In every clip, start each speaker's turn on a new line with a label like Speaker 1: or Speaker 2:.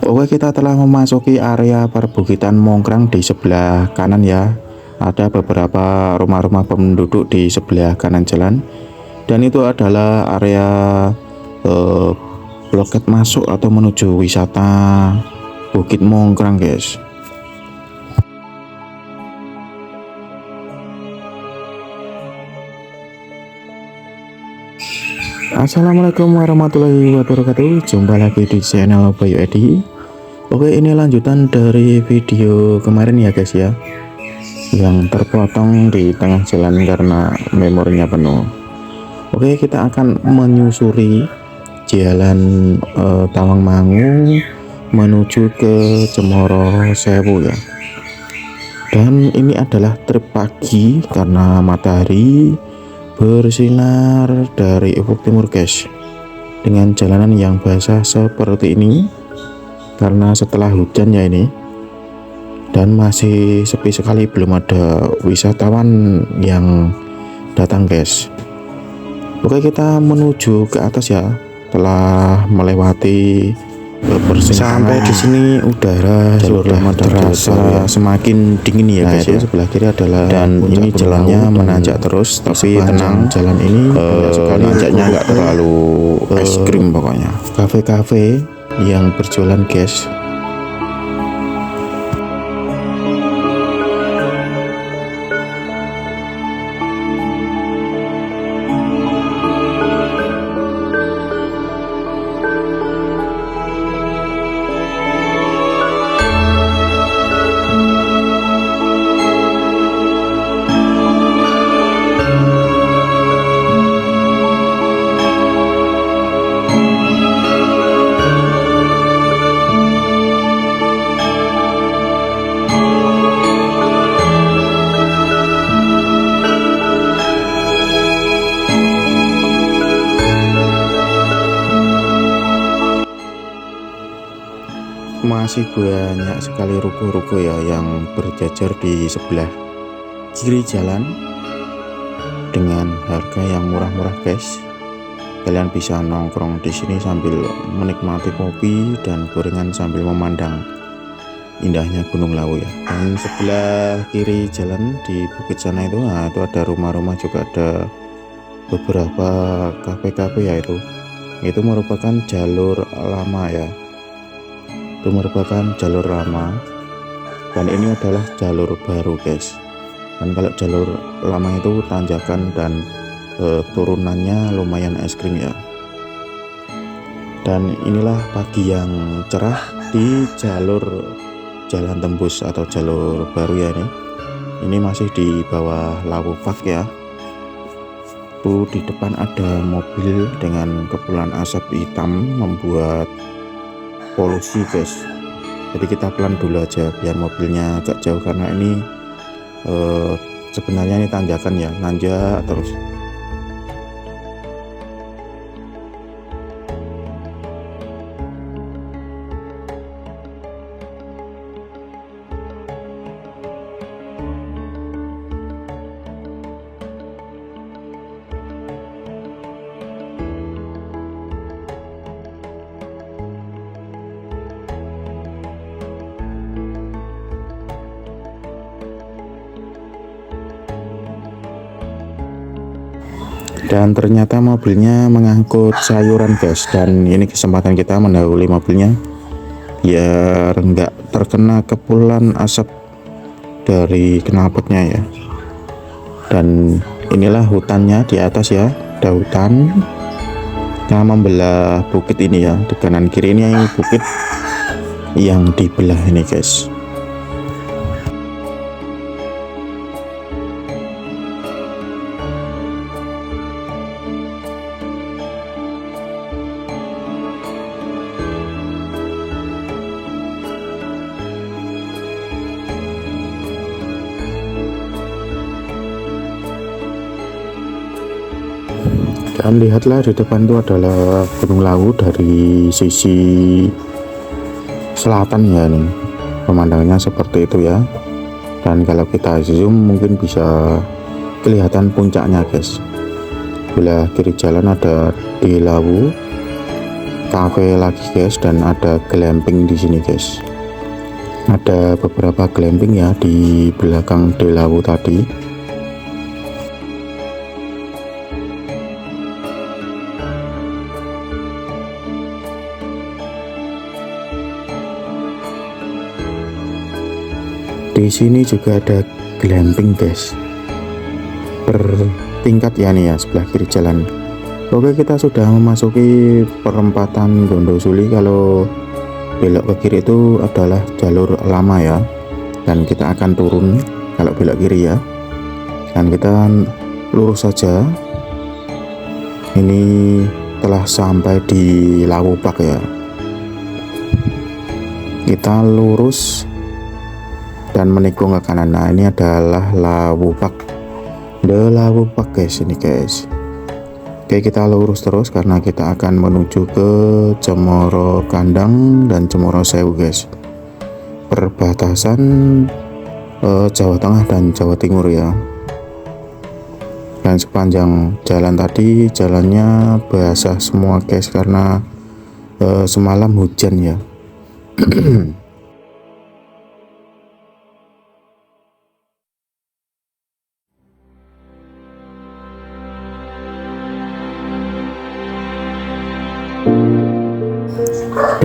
Speaker 1: Oke, kita telah memasuki area perbukitan Mongkrang di sebelah kanan ya. Ada beberapa rumah-rumah penduduk di sebelah kanan jalan. Dan itu adalah area loket masuk atau menuju wisata Bukit Mongkrang, guys. Assalamualaikum warahmatullahi wabarakatuh. Jumpa lagi di channel Bayu Edi. Oke, ini lanjutan dari video kemarin ya guys ya, yang terpotong di tengah jalan karena memorinya penuh. Oke, kita akan menyusuri jalan Tawangmangu menuju ke Cemoro Sewu ya. Dan ini adalah trip pagi karena matahari bersinar dari ufuk timur guys, dengan jalanan yang basah seperti ini karena setelah hujan ya ini, dan masih sepi sekali, belum ada wisatawan yang datang guys. Oke, kita menuju ke atas ya, telah melewati persimpangan. Sampai di sini udara sudah terasa semakin dingin ya guys ya. Sebelah kiri adalah, dan ini jalannya menanjak terus, tapi tenang, jalan ini nanjaknya nggak terlalu ekstrim pokoknya. Kafe-kafe yang berjualan guys. Masih banyak sekali ruko-ruko ya yang berjajar di sebelah kiri jalan dengan harga yang murah-murah guys. Kalian bisa nongkrong di sini sambil menikmati kopi dan gorengan sambil memandang indahnya Gunung Lawu ya. Dan sebelah kiri jalan di bukit sana itu, nah itu ada rumah-rumah, juga ada beberapa kafe-kafe ya. Itu merupakan jalur lama ya. Itu merupakan jalur lama, dan ini adalah jalur baru guys. Dan kalau jalur lama itu tanjakan dan turunannya lumayan ekstrim ya. Dan inilah pagi yang cerah di jalur jalan tembus atau jalur baru ya ini. Ini masih di bawah Lawu Park ya. Tuh di depan ada mobil dengan kepulan asap hitam membuat polusi guys. Jadi kita pelan dulu aja biar mobilnya agak jauh, karena ini sebenarnya ini tanjakan ya, nanjak terus. Dan ternyata mobilnya mengangkut sayuran guys, dan ini kesempatan kita mendahului mobilnya biar enggak terkena kepulan asap dari knalpotnya ya. Dan inilah hutannya di atas ya, ada hutan. Kita membelah bukit ini ya, di kanan kiri ini bukit yang dibelah ini guys. Dan lihatlah di depan itu adalah Gunung Lawu dari sisi selatan ya, nih pemandangannya seperti itu ya. Dan kalau kita zoom mungkin bisa kelihatan puncaknya guys. Sebelah kiri jalan ada di Lawu, cafe lagi guys, dan ada glamping di sini guys. Ada beberapa glamping ya di belakang Delawu tadi. Di sini juga ada glamping guys, bertingkat ya nih ya, sebelah kiri jalan. Oke, kita sudah memasuki perempatan Gondosuli. Kalau belok ke kiri itu adalah jalur lama ya, dan kita akan turun kalau belok kiri ya, dan kita lurus saja. Ini telah sampai di Lawupak ya, kita lurus dan menikung ke kanan. Nah, ini adalah Lawupak, Lawupak guys, ini guys. Oke, kita lurus terus karena kita akan menuju ke Cemoro Kandang dan Cemoro Sewu guys, perbatasan Jawa Tengah dan Jawa Timur ya. Dan sepanjang jalan tadi jalannya basah semua guys, karena semalam hujan ya.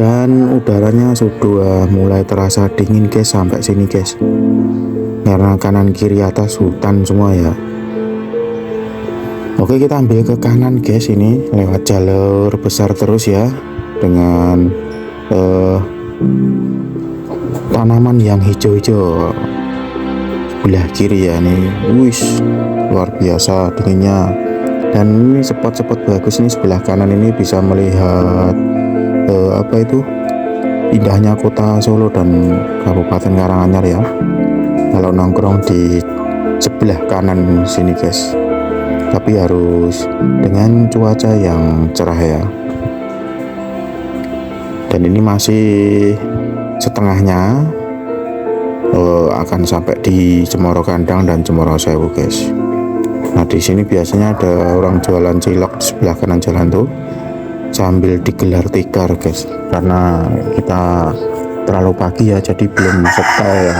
Speaker 1: Dan udaranya sudah mulai terasa dingin guys sampai sini guys, karena kanan kiri atas hutan semua ya. Oke, kita ambil ke kanan guys, ini lewat jalur besar terus ya, dengan tanaman yang hijau-hijau sebelah kiri ya. Nih wis luar biasa dinginnya. Dan ini spot-spot bagus nih, sebelah kanan ini bisa melihat apa itu, indahnya kota Solo dan Kabupaten Karanganyar ya, kalau nongkrong di sebelah kanan sini guys. Tapi harus dengan cuaca yang cerah ya. Dan ini masih setengahnya, akan sampai di Cemoro Kandang dan Cemoro Sewu guys. Nah, di sini biasanya ada orang jualan cilok di sebelah kanan jalan tuh, sambil digelar tikar guys, karena kita terlalu pagi ya, jadi belum setel ya.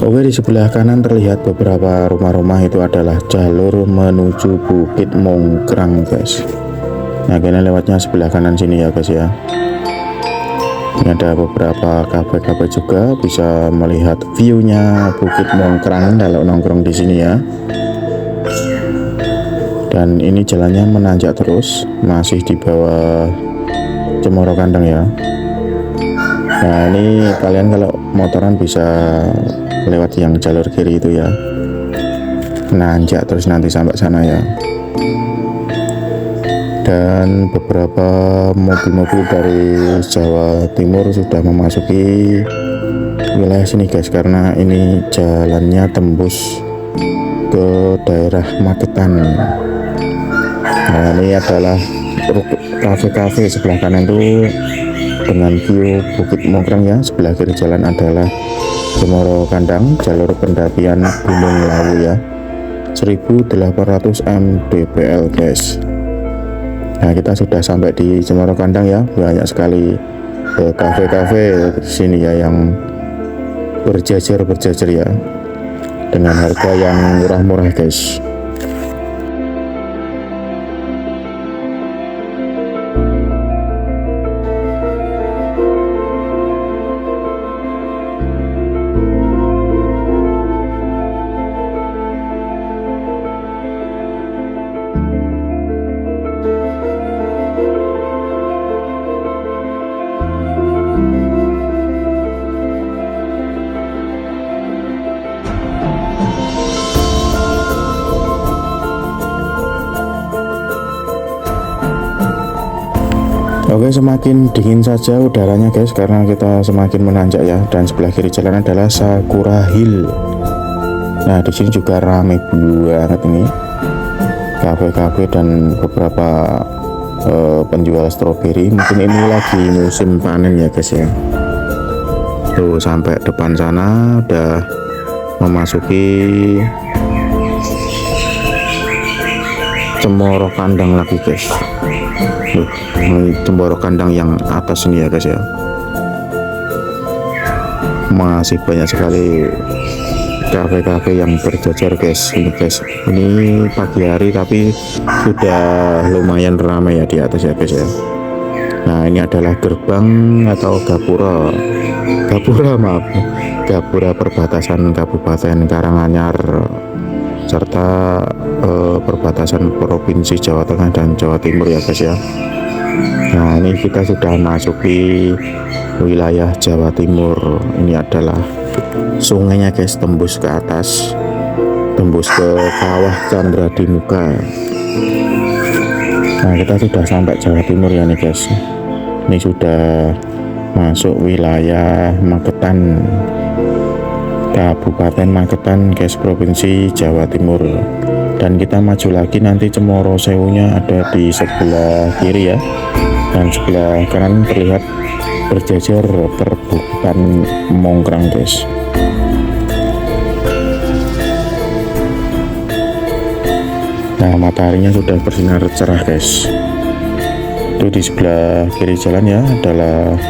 Speaker 1: Oke, di sebelah kanan terlihat beberapa rumah-rumah, itu adalah jalur menuju Bukit Mongkrang guys. Nah, kalian lewatnya sebelah kanan sini ya guys ya. Ini ada beberapa kafe-kafe juga, bisa melihat view-nya Bukit Mongkrang kalau nongkrong di sini ya. Dan ini jalannya menanjak terus, masih di bawah Cemoro Kandang ya. Nah, ini kalian kalau motoran bisa lewat yang jalur kiri itu ya, nanjak terus nanti sampai sana ya. Dan beberapa mobil-mobil dari Jawa Timur sudah memasuki wilayah sini guys, karena ini jalannya tembus ke daerah Magetan. Nah, ini adalah kafe-kafe sebelah kanan itu dengan view Bukit Mongkrang ya. Sebelah kiri jalan adalah Cemoro Kandang, jalur pendakian Gunung Lawu ya, 1800 mdpl guys. Nah, kita sudah sampai di Cemoro Kandang ya. Banyak sekali kafe-kafe sini ya, yang berjajar ya, dengan harga yang murah-murah guys. Oke, semakin dingin saja udaranya guys, karena kita semakin menanjak ya. Dan sebelah kiri jalan adalah Sakura Hill. Nah, di sini juga ramai banget ini, kafe-kafe dan beberapa penjual stroberi. Mungkin ini lagi musim panen ya guys ya. Tuh sampai depan sana udah memasuki Cemoro Kandang lagi guys. Ini Cemoro Kandang yang atas ini ya guys ya. Masih banyak sekali kafe-kafe yang berjajar guys. Ini guys, ini pagi hari tapi sudah lumayan ramai ya di atas ya guys ya. Nah, ini adalah gerbang atau gapura perbatasan Kabupaten Karanganyar serta perbatasan Provinsi Jawa Tengah dan Jawa Timur ya guys ya. Nah, ini kita sudah masuki wilayah Jawa Timur. Ini adalah sungainya guys, tembus ke atas, tembus ke kawah Chandra di Muka. Nah, kita sudah sampai Jawa Timur ya nih guys. Ini sudah masuk wilayah Magetan, Kabupaten Magetan guys, Provinsi Jawa Timur. Dan kita maju lagi, nanti Cemoro Sewunya ada di sebelah kiri ya, dan sebelah kanan terlihat berjajar perbukitan Mongkrang guys. Nah, mataharinya sudah bersinar cerah guys. Itu di sebelah kiri jalan ya adalah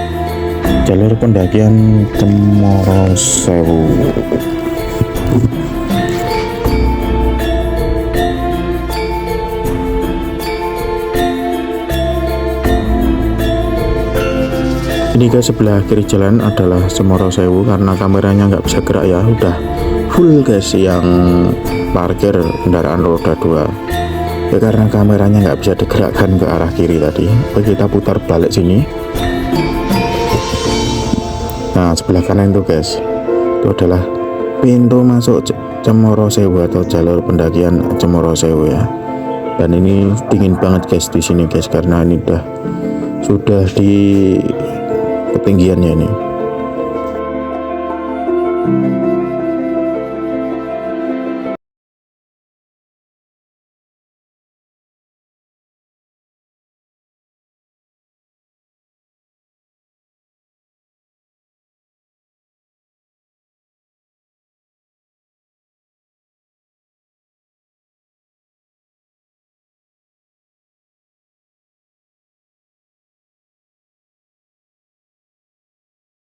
Speaker 1: jalur pendakian Cemoro Sewu. Ini ke sebelah kiri jalan adalah Cemoro Sewu, karena kameranya nggak bisa gerak ya, udah full guys yang parkir kendaraan roda 2 ya, karena kameranya nggak bisa digerakkan ke arah kiri tadi. Oke, kita putar balik sini. Nah, sebelah kanan itu guys, itu adalah pintu masuk Cemoro Sewu atau jalur pendakian Cemoro Sewu ya. Dan ini dingin banget guys di sini guys, karena ini sudah di ketinggiannya ini.